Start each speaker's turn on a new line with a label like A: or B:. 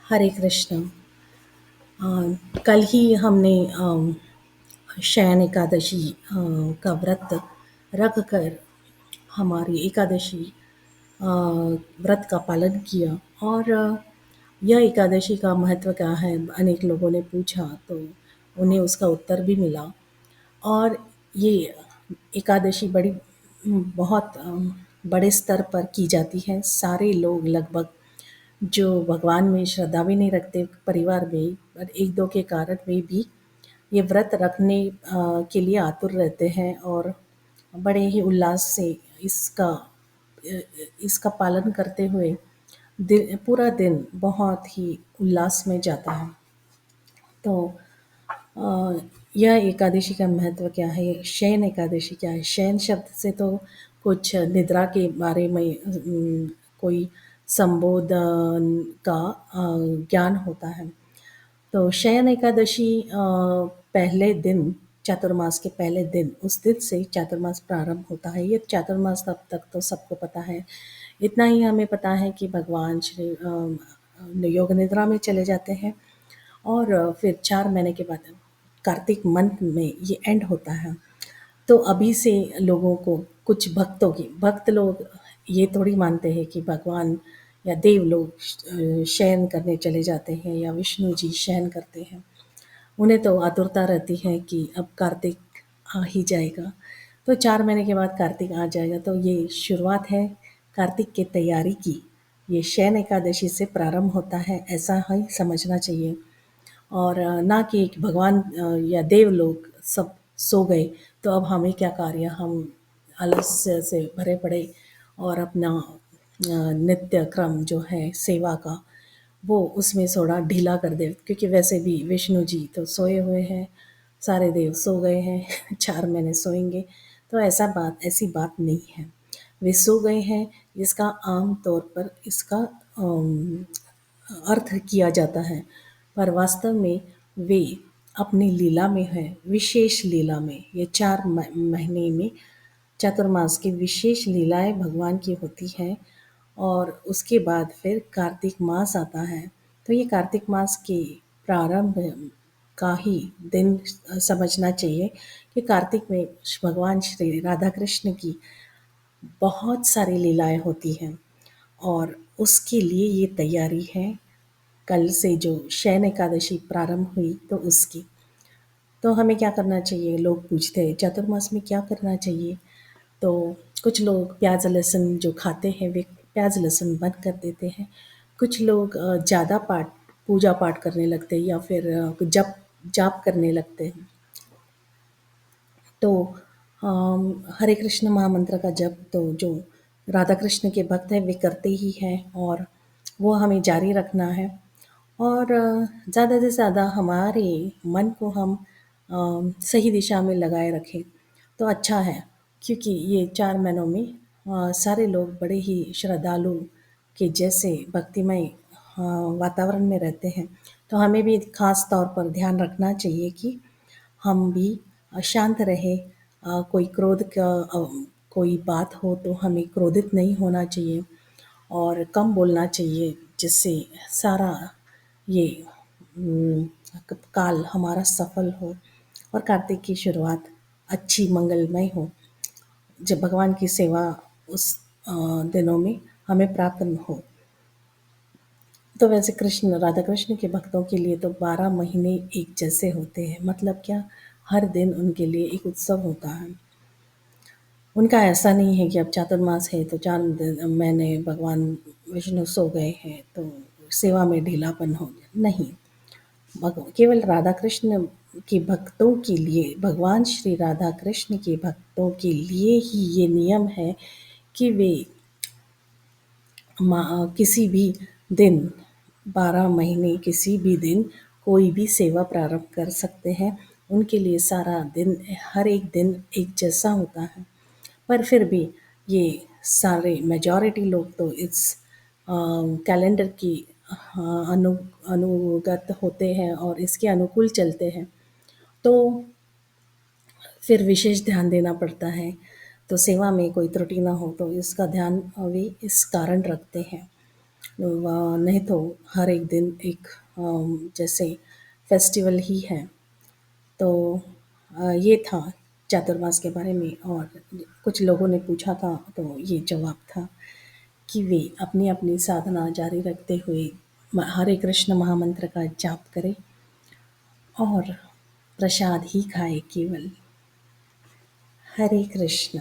A: हरे कृष्ण। कल ही हमने शयन एकादशी का व्रत रख कर हमारी एकादशी अ, व्रत का पालन किया। और यह एकादशी का महत्व क्या है, अनेक लोगों ने पूछा तो उन्हें उसका उत्तर भी मिला। और ये एकादशी बहुत बड़े स्तर पर की जाती है। सारे लोग लगभग जो भगवान में श्रद्धा भी नहीं रखते परिवार में, पर एक दो के कारण में भी ये व्रत रखने के लिए आतुर रहते हैं और बड़े ही उल्लास से इसका पालन करते हुए पूरा दिन बहुत ही उल्लास में जाता है। तो अ, यह एकादशी का महत्व क्या है? शयन एकादशी क्या है? शयन शब्द से तो कुछ निद्रा के बारे में कोई संबोधन का ज्ञान होता है। तो शयन एकादशी पहले दिन, चातुर्मास के पहले दिन, उस दिन से चातुर्मास प्रारंभ होता है। ये चातुर्मास तब तक तो सबको पता है। इतना ही हमें पता है कि भगवान श्री योग निद्रा में चले जाते हैं और फिर 4 महीने के बाद कार्तिक मंथ में ये एंड होता है। तो अभी से लोगों को, कुछ भक्त लोग ये थोड़ी मानते हैं कि भगवान या देव लोग शयन करने चले जाते हैं या विष्णु जी शयन करते हैं। उन्हें तो आतुरता रहती है कि अब कार्तिक आ ही जाएगा। तो 4 महीने के बाद कार्तिक आ जाएगा, तो ये शुरुआत है कार्तिक की तैयारी की। ये शयन एकादशी से प्रारंभ होता है, ऐसा ही समझना चाहिए। और ना कि भगवान या देव लोग सब सो गए तो अब हमें क्या कार्य, हम आलस्य से भरे पड़े और अपना नित्य क्रम जो है सेवा का, वो उसमें थोड़ा ढीला कर दे, क्योंकि वैसे भी विष्णु जी तो सोए हुए हैं, सारे देव सो गए हैं 4 महीने सोएंगे। तो ऐसी बात नहीं है। वे सो गए हैं, इसका आम तौर पर इसका अर्थ किया जाता है, पर वास्तव में वे अपनी लीला में है, विशेष लीला में। ये 4 महीने में चातुर्मास की विशेष लीलाएं भगवान की होती हैं। और उसके बाद फिर कार्तिक मास आता है। तो ये कार्तिक मास के प्रारंभ का ही दिन समझना चाहिए कि कार्तिक में भगवान श्री राधा कृष्ण की बहुत सारी लीलाएं होती हैं और उसके लिए ये तैयारी है। कल से जो शयन एकादशी प्रारंभ हुई तो उसकी, तो हमें क्या करना चाहिए? लोग पूछते हैं चातुर्मास में क्या करना चाहिए? तो कुछ लोग प्याज लहसुन जो खाते हैं वे प्याज लहसुन बंद कर देते हैं। कुछ लोग ज़्यादा पाठ पूजा पाठ करने लगते हैं या फिर जप जाप करने लगते हैं। तो हरे कृष्ण महामंत्र का जप तो जो राधा कृष्ण के भक्त हैं वे करते ही हैं और वो हमें जारी रखना है। और ज़्यादा से ज़्यादा हमारे मन को हम सही दिशा में लगाए रखें तो अच्छा है, क्योंकि ये 4 महीनों में सारे लोग बड़े ही श्रद्धालु के जैसे भक्तिमय वातावरण में रहते हैं। तो हमें भी खास तौर पर ध्यान रखना चाहिए कि हम भी शांत रहे। कोई कोई बात हो तो हमें क्रोधित नहीं होना चाहिए और कम बोलना चाहिए, जिससे सारा ये उम, काल हमारा सफल हो और कार्तिक की शुरुआत अच्छी मंगलमय हो, जब भगवान की सेवा उस दिनों में हमें प्राप्त हो। तो वैसे राधा कृष्ण के भक्तों के लिए तो 12 महीने एक जैसे होते हैं। मतलब क्या, हर दिन उनके लिए एक उत्सव होता है। उनका ऐसा नहीं है कि अब चातुर्मास है तो 4 दिन महीने भगवान विष्णु सो गए हैं तो सेवा में ढीलापन हो गया, नहीं। केवल राधा कृष्ण के भक्तों के लिए, भगवान श्री राधा कृष्ण के भक्तों के लिए ही ये नियम है कि वे किसी भी दिन, 12 महीने किसी भी दिन कोई भी सेवा प्रारंभ कर सकते हैं। उनके लिए सारा दिन, हर एक दिन एक जैसा होता है। पर फिर भी ये सारे मेजॉरिटी लोग तो इस कैलेंडर की अनुगत होते हैं और इसके अनुकूल चलते हैं। तो फिर विशेष ध्यान देना पड़ता है। तो सेवा में कोई त्रुटि ना हो तो इसका ध्यान वे इस कारण रखते हैं। नहीं तो हर एक दिन एक जैसे फेस्टिवल ही है। तो ये था चातुर्मास के बारे में। और कुछ लोगों ने पूछा था तो ये जवाब था कि वे अपनी अपनी साधना जारी रखते हुए हरे कृष्ण महामंत्र का जाप करें और प्रसाद ही खाए केवल। हरे कृष्ण।